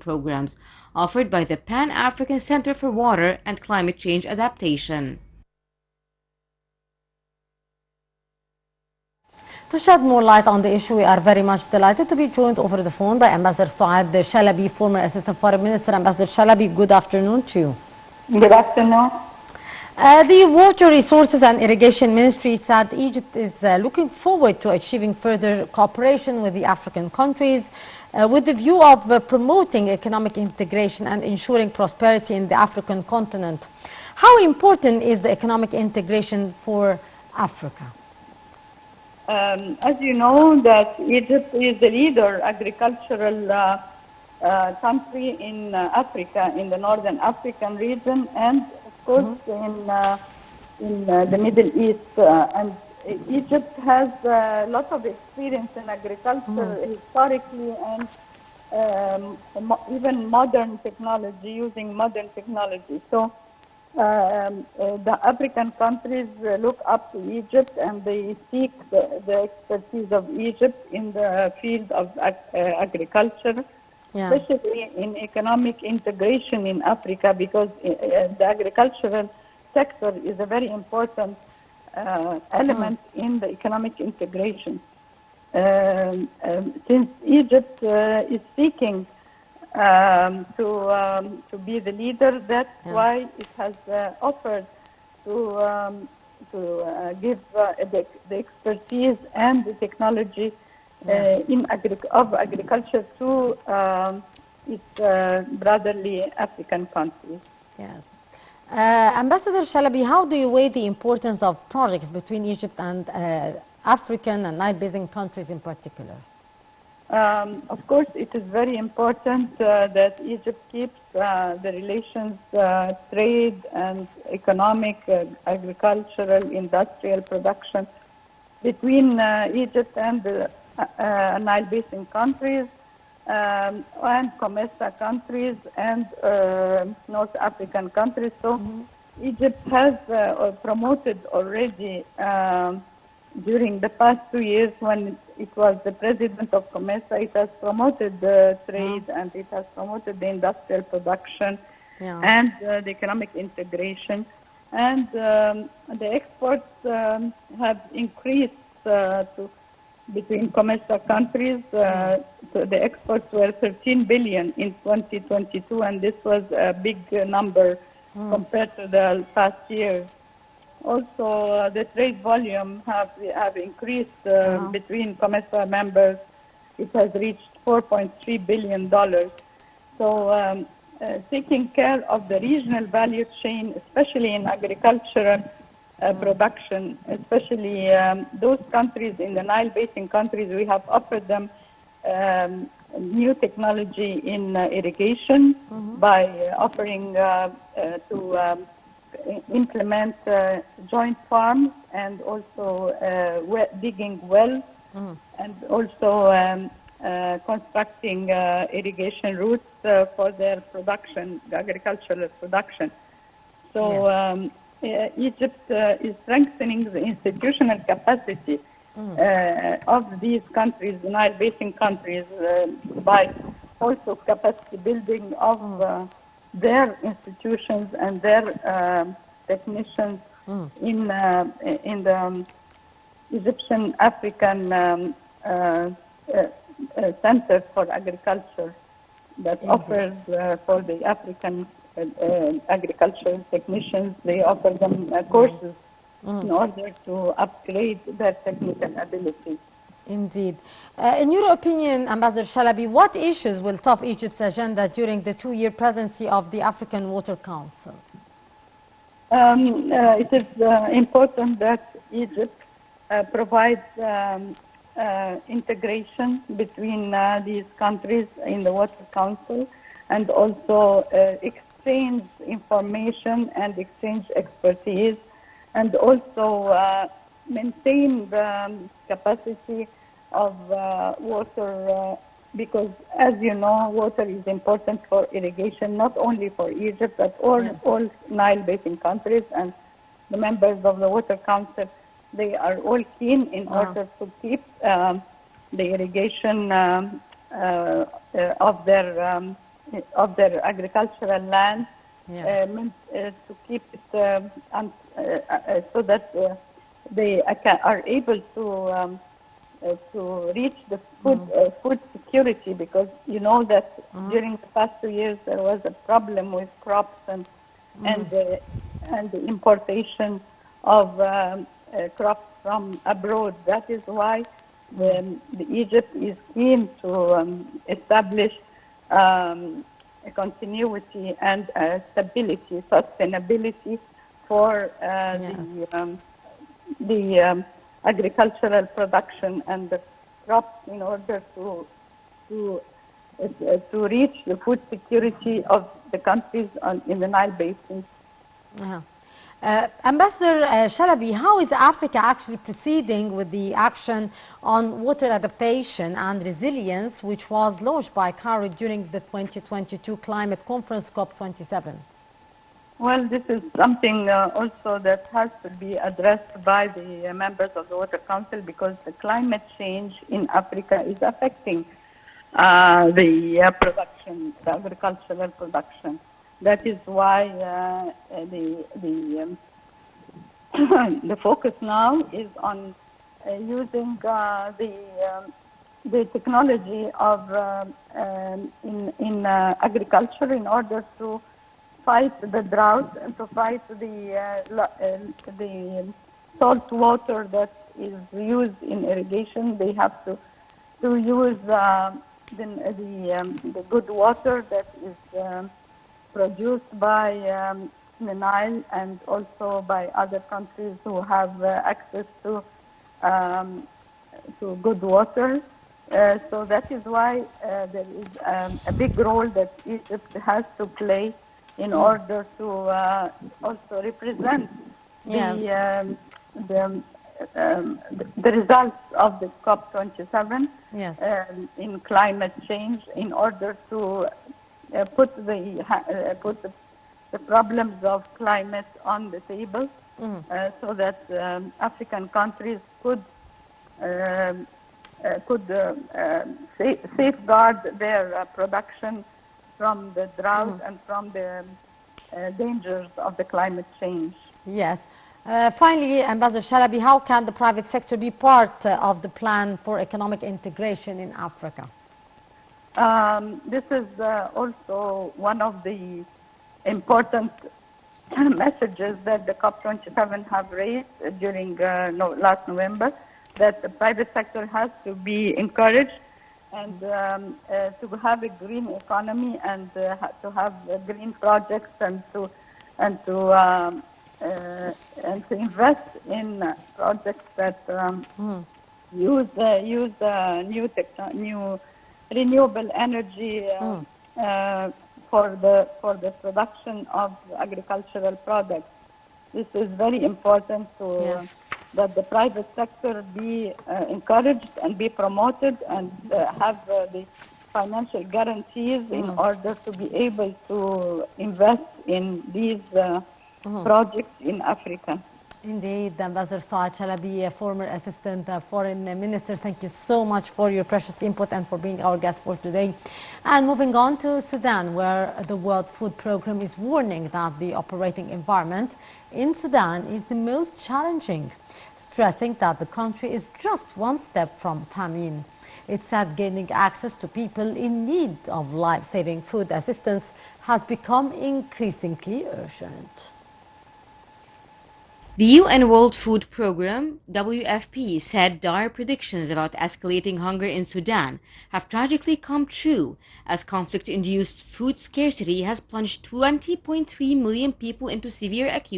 programs offered by the Pan-African Center for Water and Climate Change Adaptation. To shed more light on the issue, we are very much delighted to be joined over the phone by Ambassador Sou'ad Shalaby, former Assistant Foreign Minister. Ambassador Shalaby, good afternoon to you. Good afternoon. The Water Resources and Irrigation Ministry said Egypt is looking forward to achieving further cooperation with the African countries with the view of promoting economic integration and ensuring prosperity in the African continent. How important is the economic integration for Africa? As you know, that Egypt is the leader agricultural country in Africa, in the Northern African region, and of course in the Middle East. And Egypt has a lot of experience in agriculture historically, and even modern technology, using modern technology. So the African countries look up to Egypt, and they seek the expertise of Egypt in the field of agriculture, especially in economic integration in Africa, because the agricultural sector is a very important element in the economic integration. Since Egypt is seeking to be the leader, that's why it has offered to give the expertise and the technology of agriculture to its brotherly African countries. Yes. Ambassador Shalaby, how do you weigh the importance of projects between Egypt and African and Nile Basin countries in particular? Of course, it is very important that Egypt keeps the relations, trade and economic, agricultural, industrial production between Egypt and the Nile Basin countries and COMESA countries and North African countries. So Egypt has promoted already during the past 2 years, when it was the president of COMESA, it has promoted the trade and it has promoted the industrial production and the economic integration. And the exports have increased between COMESA countries. So the exports were 13 billion in 2022, and this was a big number compared to the past year. Also, the trade volume have increased between COMESA members. It has reached $4.3 billion. So taking care of the regional value chain, especially in agricultural production, especially those countries in the Nile Basin countries, we have offered them new technology in irrigation by offering to implement joint farms and also digging wells and also constructing irrigation routes for their production, the agricultural production. So Egypt is strengthening the institutional capacity of these countries, the Nile Basin countries, by also capacity building of their institutions and their technicians in the Egyptian African Center for Agriculture that offers for the African agricultural technicians. They offer them courses in order to upgrade their technical abilities. Indeed. In your opinion, Ambassador Shalaby, what issues will top Egypt's agenda during the 2-year presidency of the African Water Council? It is important that Egypt provides integration between these countries in the Water Council, and also exchange information and exchange expertise, and also maintain the capacity of water, because as you know, water is important for irrigation, not only for Egypt, but all Nile Basin countries, and the members of the Water Council, they are all keen in order to keep the irrigation of their of their agricultural land, Yes. to keep it so that they are able to reach the food security, because you know that during the past 2 years there was a problem with crops and the importation of crops from abroad. That is why the Egypt is keen to establish a continuity and stability, sustainability for the agricultural production and the crops, in order to reach the food security of the countries in the Nile Basin. Uh-huh. Ambassador Shalaby, how is Africa actually proceeding with the action on water adaptation and resilience, which was launched by Cairo during the 2022 climate conference COP27? Well, this is something also that has to be addressed by the members of the Water Council, because the climate change in Africa is affecting the production, the agricultural production. That is why the focus now is on using the technology of in agriculture in order to fight the drought and to fight the salt water that is used in irrigation. They have to use the good water that is produced by the Nile, and also by other countries who have access to good water. So that is why there is a big role that Egypt has to play in order to also represent the results of the COP27 in climate change, in order to put the problems of climate on the table, so that African countries could safeguard their production from the drought and from the dangers of the climate change. Yes. Finally, Ambassador Shalaby, how can the private sector be part of the plan for economic integration in Africa? This is also one of the important messages that the COP27 have raised during last November, that the private sector has to be encouraged and to have a green economy, and to have green projects, and to invest in projects that use new renewable energy for the production of agricultural products. This is very important that the private sector be encouraged and be promoted, and have the financial guarantees in order to be able to invest in these projects in Africa. Indeed, Ambassador Sou'ad Shalaby, former Assistant Foreign Minister, thank you so much for your precious input and for being our guest for today. And moving on to Sudan, where the World Food Programme is warning that the operating environment in Sudan is the most challenging, stressing that the country is just one step from famine. It said gaining access to people in need of life-saving food assistance has become increasingly urgent. The UN World Food Programme, WFP, said dire predictions about escalating hunger in Sudan have tragically come true, as conflict-induced food scarcity has plunged 20.3 million people into severe acute